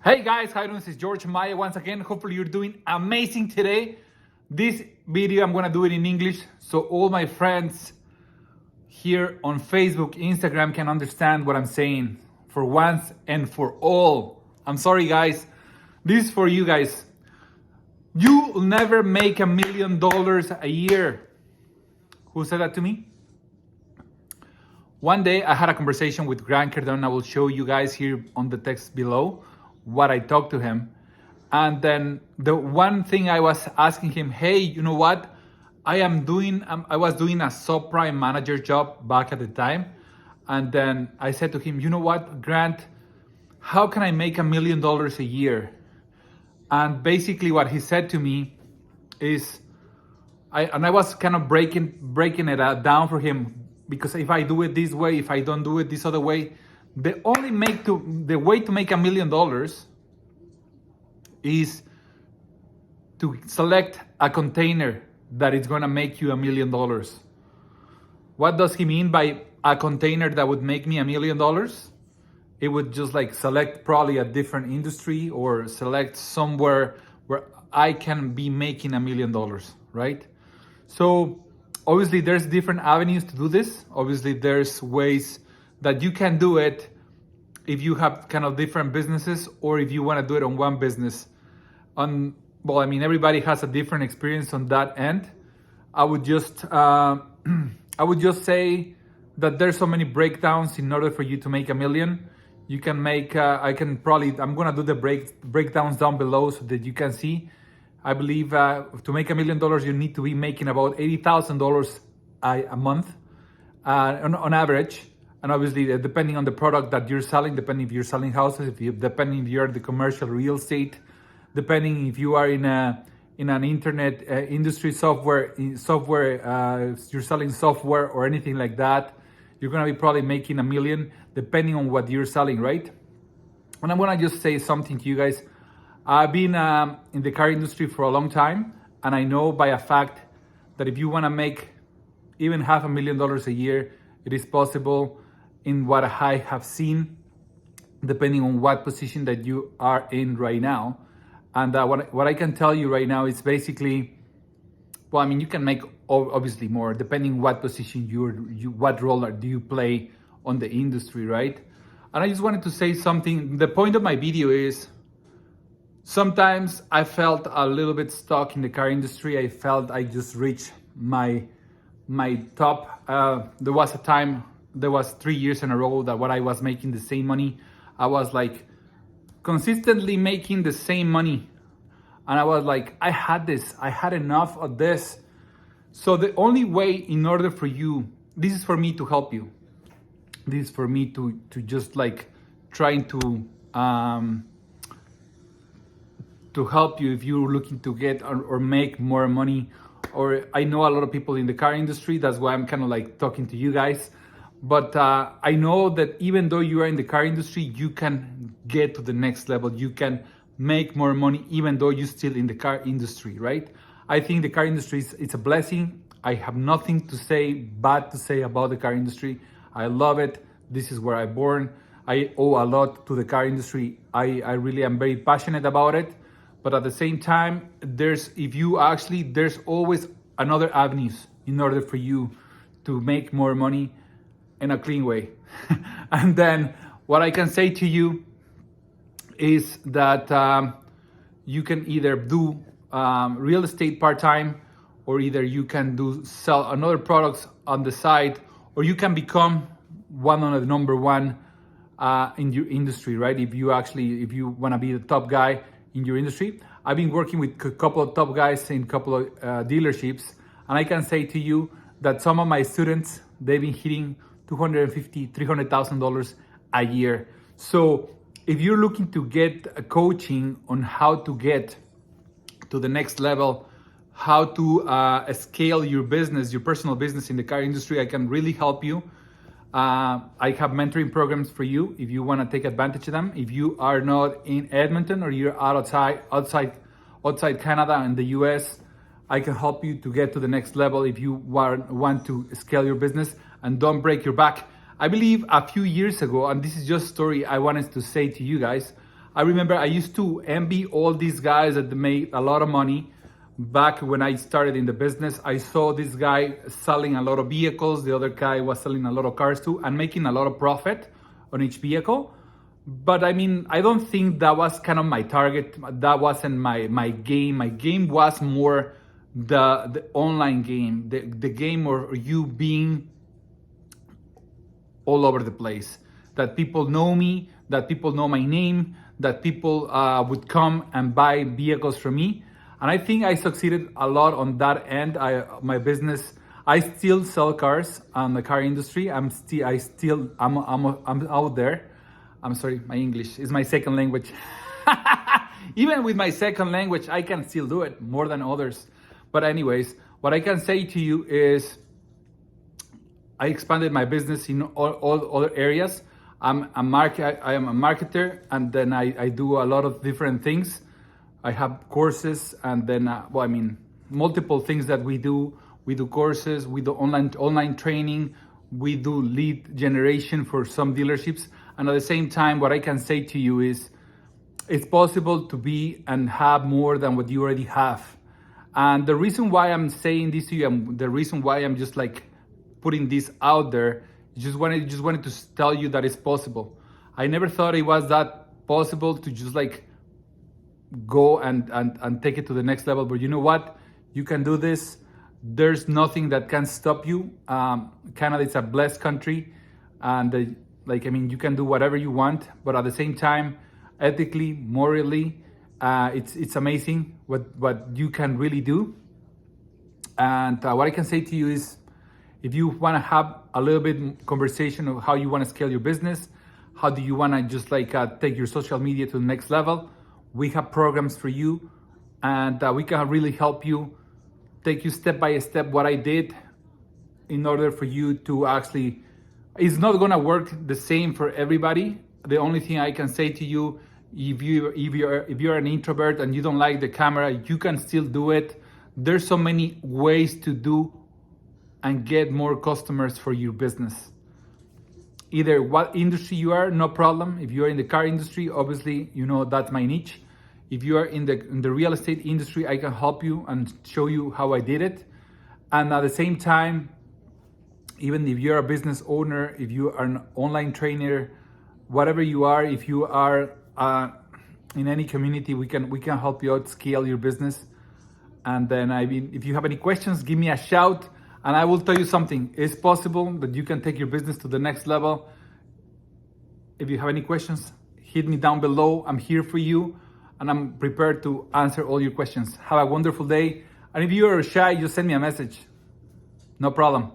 Hey guys, how you doing? This is George Maya once again. Hopefully you're doing amazing today. This video, I'm gonna do it in English so all my friends here on Facebook, Instagram can understand what I'm saying for once and for all. I'm sorry guys, this is for you guys. You'll never make $1 million a year. Who said that to me? One day I had a conversation with Grant Cardone. I will show you guys here on the text below what I talked to him. And then the one thing I was asking him, hey, you know what? I was doing a subprime manager job back at the time. And then I said to him, you know what, Grant, how can I make $1 million a year? And basically what he said to me is, I was kind of breaking it down for him, because if I do it this way, if I don't do it this other way, the way to make $1 million is to select a container that is going to make you $1 million. What does he mean by a container that would make me $1 million? It would just like select probably a different industry or select somewhere where I can be making $1 million, right? So obviously there's different avenues to do this. Obviously there's ways that you can do it if you have kind of different businesses, or if you want to do it on one business. Everybody has a different experience on that end. I would just say that there's so many breakdowns in order for you to make $1 million. You can make, I'm gonna do the breakdowns down below so that you can see. I believe to make $1 million, you need to be making about $80,000 a month on average. And obviously, depending on the product that you're selling, depending if you're selling houses, depending if you're the commercial real estate, depending if you are in an internet industry you're selling software or anything like that, you're gonna be probably making $1 million, depending on what you're selling, right? And I'm gonna just say something to you guys. I've been in the car industry for a long time, and I know by a fact that if you wanna make even $500,000 a year, it is possible in what I have seen, depending on what position that you are in right now. And what I can tell you right now is basically, you can make obviously more depending what position what role do you play on the industry, right? And I just wanted to say something. The point of my video is, sometimes I felt a little bit stuck in the car industry. I felt I just reached my top. There was 3 years in a row that what I was making the same money. I was like consistently making the same money. And I was like, I had enough of this. So the only way in order for you, this is for me to help you. This is for me to just like trying to help you if you're looking to get or make more money. Or I know a lot of people in the car industry. That's why I'm kind of like talking to you guys. But I know that even though you are in the car industry, you can get to the next level. You can make more money even though you're still in the car industry, right? I think the car industry it's a blessing. I have nothing bad to say about the car industry. I love it. This is where I born. I owe a lot to the car industry. I really am very passionate about it. But at the same time, there's always another avenues in order for you to make more money in a clean way. And then what I can say to you is that you can either do real estate part-time, or either you can sell another products on the side, or you can become one of the number one in your industry, right? If you want to be the top guy in your industry. I've been working with a couple of top guys in a couple of dealerships, and I can say to you that some of my students, they've been hitting $250,000, $300,000 a year. So if you're looking to get a coaching on how to get to the next level, how to scale your business, your personal business in the car industry, I can really help you. I have mentoring programs for you if you want to take advantage of them. If you are not in Edmonton or you're outside Canada and the US, I can help you to get to the next level if you want to scale your business and don't break your back. I believe a few years ago, and this is just a story I wanted to say to you guys, I remember I used to envy all these guys that made a lot of money. Back when I started in the business, I saw this guy selling a lot of vehicles. The other guy was selling a lot of cars too and making a lot of profit on each vehicle. But I mean, I don't think that was kind of my target. That wasn't my game. My game was more the online game, the game or you being all over the place. That people know me, that people know my name, that people would come and buy vehicles from me. And I think I succeeded a lot on that end. My business, I still sell cars on the car industry. I'm out there. I'm sorry, my English is my second language. Even with my second language, I can still do it more than others. But anyways, what I can say to you is I expanded my business in all other areas. I am a marketer, and then I do a lot of different things. I have courses, and then multiple things that we do. We do courses, we do online training, we do lead generation for some dealerships. And at the same time, what I can say to you is it's possible to be and have more than what you already have. And the reason why I'm saying this to you, and the reason why I'm just like putting this out there, just wanted to tell you that it's possible. I never thought it was that possible to just like go and take it to the next level. But you know what? You can do this. There's nothing that can stop you. Canada is a blessed country, and you can do whatever you want. But at the same time, ethically, morally, it's amazing what you can really do. And what I can say to you is, if you want to have a little bit conversation of how you want to scale your business, how do you want to just take your social media to the next level, we have programs for you, and we can really help you, take you step by step what I did in order for you to actually, it's not going to work the same for everybody. The only thing I can say to you, if you're an introvert and you don't like the camera, you can still do it. There's so many ways to do and get more customers for your business. Either what industry you are, no problem. If you are in the car industry, obviously, you know that's my niche. If you are in the real estate industry, I can help you and show you how I did it. And at the same time, even if you're a business owner, if you are an online trainer, whatever you are, if you are in any community, we can help you out scale your business. And then if you have any questions, give me a shout. And I will tell you something, it's possible that you can take your business to the next level. If you have any questions, hit me down below. I'm here for you, and I'm prepared to answer all your questions. Have a wonderful day. And if you are shy, just send me a message. No problem.